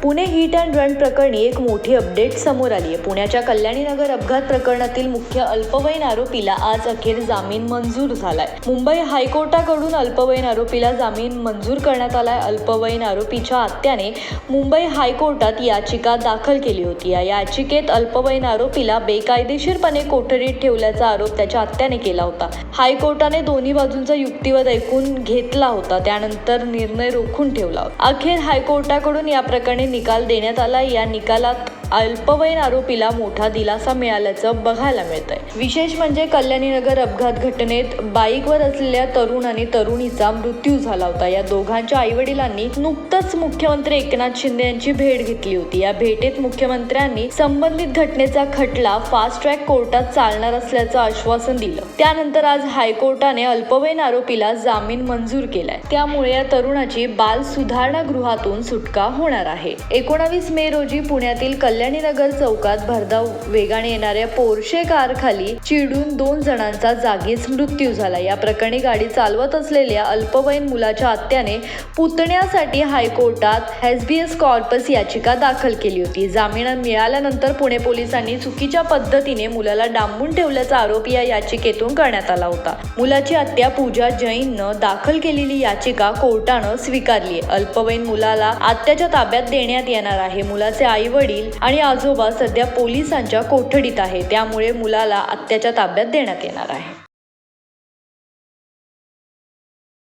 Pune hit and run प्रकरणी एक मोठी अपडेट समोर आली आहे। पुण्याच्या कल्याणीनगर अपघात प्रकरणातील मुख्य अल्पवयीन आरोपीला आज अखेर जामीन मंजूर झालाय। मुंबई हायकोर्टाकडून अल्पवयीन आरोपीला जामीन मंजूर करण्यात आलाय। अल्पवयीन आरोपीच्या आत्याने मुंबई हायकोर्टात याचिका दाखल केली होती। या याचिकेत अल्पवयीन आरोपीला बेकायदेशीरपणे कोठडीत ठेवल्याचा आरोप त्याच्या आत्याने केला होता। हायकोर्टाने दोन्ही बाजूंचा युक्तिवाद ऐकून घेतला होता, त्यानंतर निर्णय रोखून ठेवला होता। अखेर हायकोर्टाकडून या प्रकरणी निकाल देण्यात आला। या निकालात अल्पवयीन आरोपीला मोठा दिलासा मिळाल्याचं बघायला मिळतंय। विशेष म्हणजे कल्याणीनगर अपघात घटनेत बाईकवर असलेल्या तरुण आणि तरुणीचा मृत्यू झाला होता। या दोघांच्या आईवडिलांनी नुकतंच मुख्यमंत्री एकनाथ शिंदे यांची भेट घेतली होती। या भेटीत मुख्यमंत्र्यांनी संबंधित घटनेचा खटला फास्ट ट्रॅक कोर्टात चालणार असल्याचं आश्वासन दिलं। त्यानंतर आज हायकोर्टाने अल्पवयीन आरोपीला जामीन मंजूर केलाय। त्यामुळे या तरुणाची बाल सुधारणा गृहातून सुटका होणार आहे। 19 मे रोजी पुण्यातील कल्याणीनगर चौकात भरधाव वेगाने येणाऱ्या पोर्शे कारखाली चिडून 2 जणांचा जागीच मृत्यू झाला। या प्रकरणी गाडी चालवत असलेल्या अल्पवयीन मुलाच्या आत्याने पुतण्यासाठी हायकोर्टात हॅबियस कॉर्पस याचिका दाखल केली होती। जामीन मिळाल्यानंतर पुणे पोलिसांनी चुकीच्या पद्धतीने मुलाला डांबून ठेवल्याचा आरोप या याचिकेतून करण्यात आला होता। मुलाची आत्या पूजा जैननं दाखल केलेली याचिका कोर्टानं स्वीकारली आहे। अल्पवयीन मुलाला आत्याच्या ताब्यात देण्यात येणार आहे। मुलाचे आई वडील आणि आजोबा सध्या पोलिसांच्या कोठडीत आहे, त्यामुळे मुलाला आत्याच्या ताब्यात देण्यात येणार आहे।